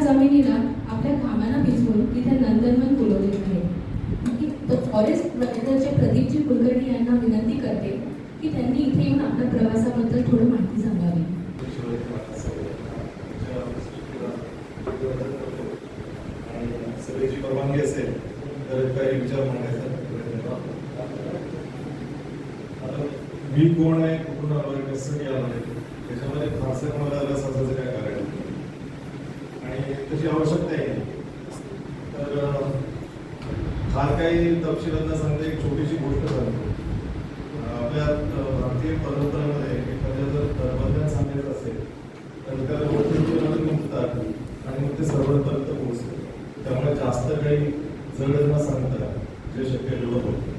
जमिनीला आपल्या घामाला भिजवून तिथे नंदनवन बोलवले आहे. फॉरेस्ट प्रोटेक्टरचे प्रदीपजी कुलकर्णी यांना विनंती करते की त्यांनी इथे येऊन आपल्या प्रवासाबद्दल थोडी माहिती सांगावी. सगळ्याची परवानगी असेल तर काही विचार मांडायचा. मी कोण आहे, कुठून आलोय, कसं मी आलोय, त्याच्यामध्ये फारसं मला रस असायचं काय कारण आणि त्याची आवश्यकता आहे. तर फार काही तपशिलांना सांगता एक छोटीशी गोष्ट सांगतो. आपल्या भारतीय परंपरेमध्ये एखाद्या जर धर्मज्ञान सांगायचं असेल तर त्याला गोष्टींमध्ये मुक्तात आणि मग ते सर्वांपर्यंत पोहोचते. त्यामुळे जास्त काही जड न सांगता जे शक्य तेवढं होतं.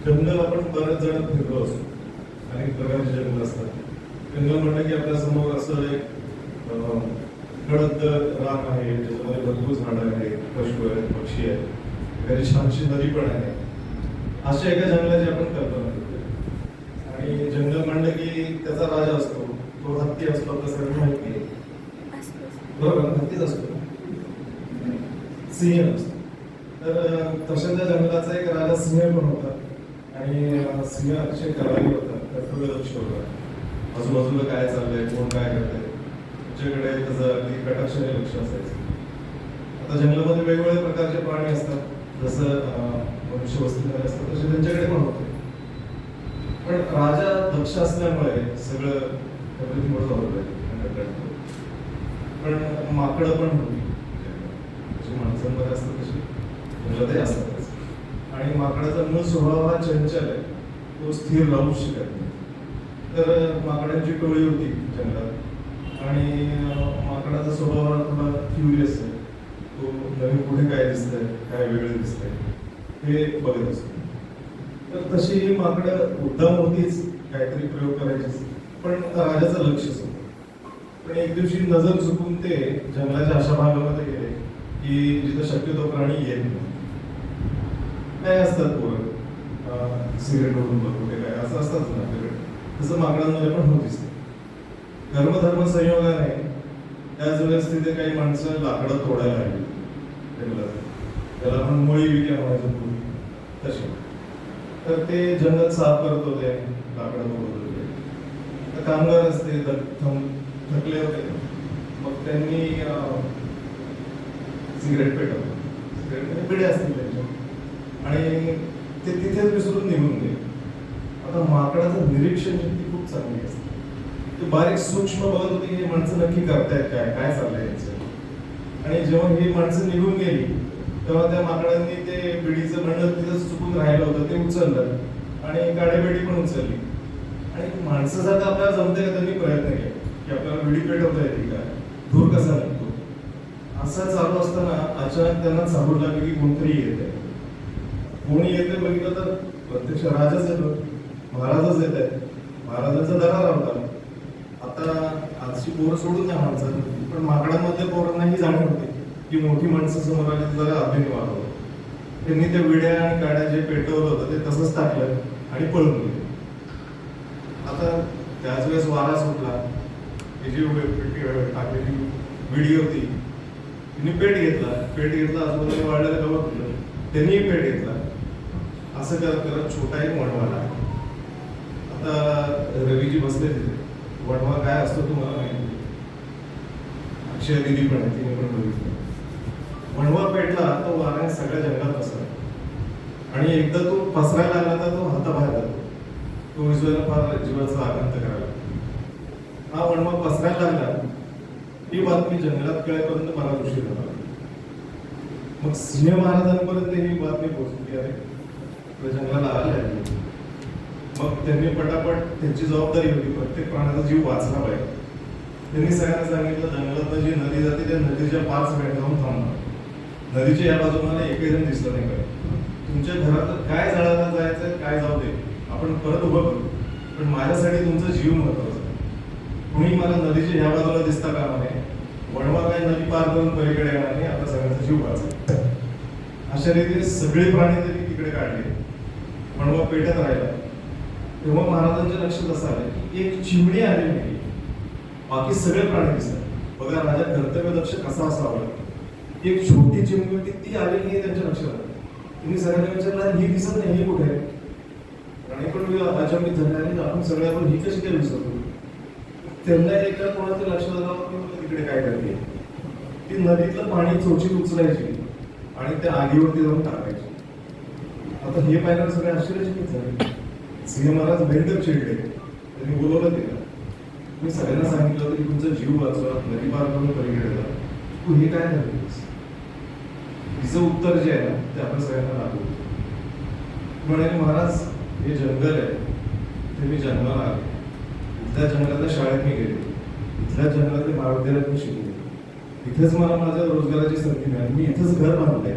जंगल आपण बऱ्याच जण फिरलो असतो, अनेक प्रकारचे जंगल असतात. जंगल म्हटलं की आपल्या समोर असं एक गडद रान आहे ज्याच्यामध्ये भरपूर झाडं आहेत, पशु आहेत, पक्षी आहेत, एखादी छानशी नदी पण आहे. अशा एका जंगलाची आपण कल्पना करतो. आणि जंगल म्हणलं की त्याचा राजा असतो, तो हत्ती असतो. आपल्या सगळ्यांना माहिती आहे बरोबर, हत्तीच असतो, सिंह असतो. तर तशा त्या जंगलाचा एक राजा सिंह पण होता आणि सिंह अतिशय करारी होता, कर्तव्य लक्ष होता. आजूबाजूला काय चाललंय, कोण काय करतंय तुझ्याकडे त्याचं अगदी कटाक्षाने लक्ष असायचं. आता जंगलामध्ये वेगवेगळ्या प्रकारचे प्राणी असतात, जसं मनुष्य वस्तीमध्ये असतात तसे त्यांच्याकडे पण होते. पण राजा दक्ष असल्यामुळे सगळं पद्धतीमुळे होतं. पण माकडं पण होती, जशी माणसांमध्ये असतात तशी जंगलातही असतातच. आणि माकडाचा मूळ स्वभाव हा चंचल आहे, तो स्थिर राहू शकत नाही. तर माकडांची टोळी होती जंगलात आणि माकडाचा स्वभाव हा थोडा क्युरियस आहे. तो नवीन कुठे काय दिसतंय, काय वेगळं दिसतंय हे बघत असतो. तर तशी ही माकडं मुद्दाम होतीच, काहीतरी प्रयोग करायचीच, पण राजाचं लक्षच होतं. पण एक दिवशी नजर चुकून ते जंगलाच्या अशा भागामध्ये गेले की जिथं शक्यतो प्राणी येत नाही. काय असतात पोरं सिगरेट ओढून बघ कुठे काय असं असतात ना आपल्याकडे, तसं माकडांमध्ये पण होत दिसते. धर्मधर्म संयोगाने त्याच वेळेस तिथे काही माणसं लाकडं तोडायला लागली जंगलात. त्याला आपण मुळी विक्या म्हणायचं पूर्वी तसे. तर ते जंगल साफ करत होते, लाकडं तोडत होते. तर कामगार असते थकले होते, मग त्यांनी सिगरेट पेटवलं. सिगरेट पिढे असतील त्यांच्या आणि ते तिथेच विसरून निघून गेले. आता माकडाचं निरीक्षण शक्ती खूप चांगली असते. ते बारीक सूक्ष्म बघत होते की हे माणसं नक्की करतायत काय, काय चाललंय यांचं. आणि जेव्हा ही माणसं निघून गेली तेव्हा त्या माकडांनी ते बिडीचं बंडल तिथंच चुकून राहिलं होतं ते उचललं आणि गाडेबिडी पण उचलली. आणि माणसासारखं आपल्याला जमतंय का त्यांनी प्रयत्न केला की आपल्याला बिडी पेटवता येते का, धूर कसा निघतो. असं चालू असताना अचानक त्यांना चालू लागले की कोणतरी येते. कोणी येते बघितलं तर प्रत्यक्ष राजाच येतो, महाराजच येत आहे. महाराजांचा दरार होता. आता आजची पोरं सोडून द्या माणसं, पण माकडांमधल्या पोरांनाही जाणीव होते की मोठी माणसं समोर आली तर जरा अभिनय वाढवतो. त्यांनी त्या विड्या आणि काड्या जे पेटवलं होतं ते तसंच टाकलं आणि पळून गेले. आता त्याच वेळेस वारा सुटला, ही जी टाकलेली विडी होती तिने पेट घेतला आजूबाजूला वाढलेलं गवत होतं त्यांनी पेट घेतला. असं करत करत छोटा एक वणवा आला. आता रवीजी बसले तिथे. वणवा काय असतो तुम्हाला माहिती, अक्षय दिदी पण आहे, तिने पण बघितलं. वणवा पेटला तो वाऱ्याने सगळ्या जंगलात पसरला आणि एकदा तो पसरायला लागला तर तो हाताबाहेर जातो. तो विजवायला फार जीवाचा आघात करायला. हा वणवा पसरायला लागला, ही बातमी जंगलात कळेपर्यंत मला उशीर झाला. मग सिंह महाराजांपर्यंत ही बातमी पोहोचली अरे जंगलाला आले. मग त्यांनी पटापट त्यांची जबाबदारी होती, प्रत्येक प्राण्याचा जीव वाचला पाहिजे. त्यांनी सगळ्यांना सांगितलं जंगलात जी नदी जाते त्या नदीच्या 5 वेळ जाऊन थांबणार. नदीच्या या बाजूला एकही जण दिसलं नाही पाहिजे. तुमच्या घरात काय जळायला जायचं काय जाऊ दे, आपण परत उभं करू, पण माझ्यासाठी तुमचा जीव महत्वाचा. कुणी मला नदीच्या ह्या बाजूला दिसता कामा नये. वणवा काय नदी पार करून पलीकडे येणार नाही, आता सगळ्यांचा जीव वाचला. अशा रीतीने सगळे प्राणी त्यांनी तिकडे काढले. वणवा पेटत राहिला. तेव्हा महाराजांच्या लक्षात असं आलं की एक चिमणी आली नाही, बाकी सगळे प्राणी दिसतात. बघा राजा कर्तव्यदक्ष कसा असावा. एक छोटी चिमणी होती ती आलेली आहे त्यांच्या लक्षात आलं. तुम्ही सगळ्यांना विचारलं ही दिसत नाही, ही कुठे आहे? आणि पण अचंबित झाले आणि आपण सगळे आपण ही कशी काय विसरतो. त्यांना एका कोणाच्या लक्षात आलं की तिकडे काय करते. ती नदीतलं पाणी चोचीत उचलायची आणि त्या आगीवरती जाऊन टाकायची. आता हे पाहिल्यावर सगळे आश्चर्यचकित झाले. सिंह महाराज भयंकर चिडले. त्यांनी बोलवलं तिला. मी सगळ्यांना सांगितलं होतं की तुमचा जीव वाचवा, नदी पार करून पलीकडे जा, तू हे काय करतेस. तिचं उत्तर जे आहे ना ते आपण सगळ्यांना लागू. म्हणाले महाराज हे जंगल आहे, ते मी जन्माला आले, इथल्या जंगलातल्या शाळेत मी गेले, इथल्या जंगलातल्या महाविद्यालयात मी शिकले, इथेच मला माझ्या रोजगाराची संधी मिळाली, मी इथेच घर बांधलंय,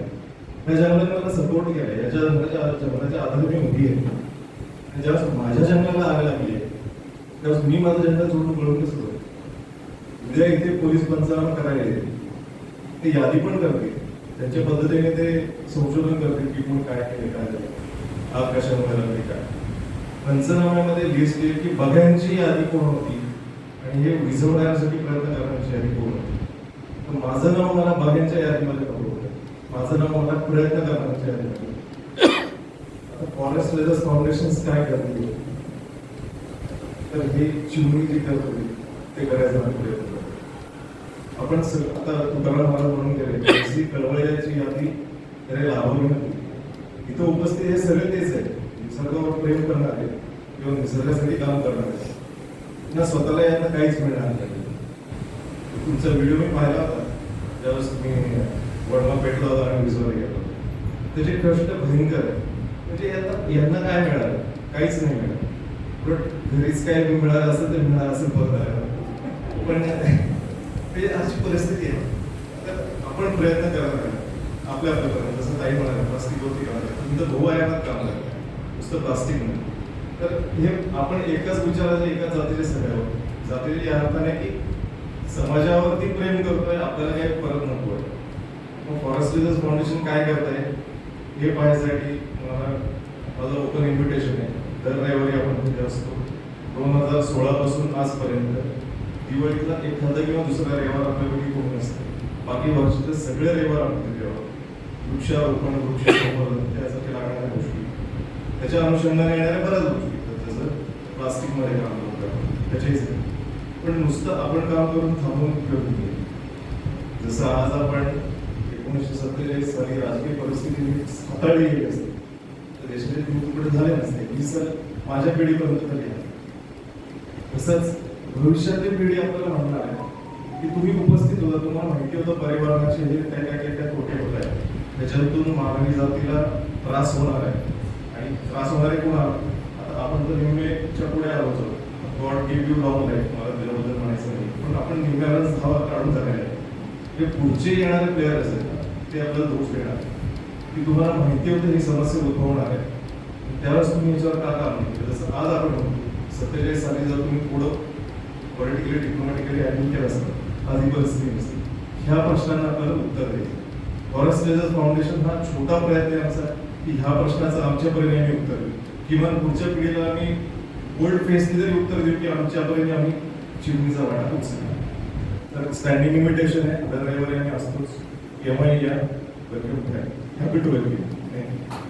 या जंगलाने मला सपोर्ट केलाय, याच्या जंगलाच्या आधारे मी उभी आहे. आणि ज्यावेळेस माझ्या जंगलाला आग लागली त्यावेळेस मी माझं जंगल सोडून पळून कसं होतो. उद्या इथे पोलीस पंचनामा करायला येते, ते यादी पण करते, त्यांच्या पद्धतीने ते संशोधन करते की कोण काय केले, काय झालं, आग कशामुळे लागली, काय. पंचनाम्यामध्ये लिस्ट येईल की बघ्यांची यादी कोण होती आणि हे विझवण्यासाठी प्रयत्न करण्याची यादी कोण होती. तर माझं नाव मला बघ्यांच्या यादीमध्ये नको होतं, माझं नाव मला प्रयत्न करण्याच्या यादीमध्ये. आता फॉरेस्ट लेजर्स फाउंडेशन काय करते, तर हे चिमणी जे करत होते ते करायचा प्रयत्न करतो. आपण आता तुकाराम महाराज म्हणून गेले कळवळ्याची यादी त्याला लाभवली नव्हती. इथं उपस्थित हे सगळे तेच आहे, निसर्गावर प्रेम करणारे किंवा निसर्गासाठी काम करणारे. ना स्वतःला यांना काहीच मिळणार नाही. तुमचा व्हिडिओ मी पाहिला होता ज्यावेळेस तुम्ही वडला पेटला होता आणि विसरला गेला होता. त्याचे कष्ट भयंकर आहे. म्हणजे यांना काय मिळालं, काहीच नाही मिळालं. घरीच काय मिळालं असेल ते मिळालं असेल बघा, पण ते अशी परिस्थिती आहे. तर आपण प्रयत्न करणार आपल्या आपल्यापर्यंत, जसं ताई म्हणाले प्लास्टिक होती का तुमचं भाऊ आयामात काम लागतं नुसतं प्लास्टिक नाही. तर हे आपण एकाच विचाराचे एकाच जातीचे सगळे आहोत. जातीचे या अर्थाने की समाजावरती प्रेम करतोय, आपल्याला काही परत नको आहे. मग फॉरेस्ट लेजर्स फाउंडेशन काय करताय हे पाहण्यासाठी मला माझं ओपन इन्व्हिटेशन आहे. दर रविवारी आपण तिथे असतो. 2016 पासून आजपर्यंत दिवाळीतला एखादा किंवा दुसरा रविवार आपल्यापैकी कोण नसतं. बाकी वर्षाचे सगळे रविवार आपण तिथे आहोत. वृक्षारोपण, वृक्षारोपण त्यासाठी लागणाऱ्या गोष्टी, त्याच्या अनुषंगाने येणाऱ्या बऱ्याच गोष्टी, जसं प्लास्टिकमध्ये काम करतात त्याच्याहीच नाही. पण नुसतं आपण काम करून थांबून उपयोग नाही. जसं आज आपण 1947 साली राजकीय परिस्थिती हाताळली गेली असते तर देशाचे तुकडे झाले नसते. ही सर माझ्या पिढीपर्यंत तरी आहे. तसंच भविष्यातली पिढी आपल्याला म्हणणार आहे की तुम्ही उपस्थित होता, तुम्हाला माहिती होतं पर्यावरणाचे हे काय तोटे होत आहे, त्याच्यातून मानवी जातीला त्रास होणार आहे. आणि त्रास होणारे कोण आता आपण तर निम्मेच्या पुढे आलो होतो. God give you long life, मला त्याबद्दल म्हणायचं नाही, पण आपण निम्म्यालाच धावा काढून झालेला आहे. जे पुढचे येणारे प्लेयर्स आहेत ते आपल्याला दोष देणार की तुम्हाला माहिती होतं ही समस्या उद्भवणार आहे, त्यावेळेस तुम्ही याच्यावर का काम नाही. जसं आज आपण म्हणतो 47 साली जर तुम्ही पुढं पॉलिटिकली डिप्लोमॅटिकली ॲडमिट केलं असतं आज ही परिस्थिती नसते. ह्या प्रश्नांना आपल्याला उत्तर द्यायचं. फॉरेस्ट लेजर्स फाउंडेशन हा छोटा प्रयत्न आहे आमचा की ह्या प्रश्नाचं आमच्या परीने आम्ही उत्तर देऊ. किमान पुढच्या पिढीला आम्ही बोल्ड फेसने जरी उत्तर देऊ की आमच्या परीने आम्ही चिमणीचा वाटा उचलला. तर स्टँडिंग इन्व्हिटेशन आहे, दर रविवारी आम्ही असतोच. केव्हाही या, welcome. Happy to welcome. Thank you.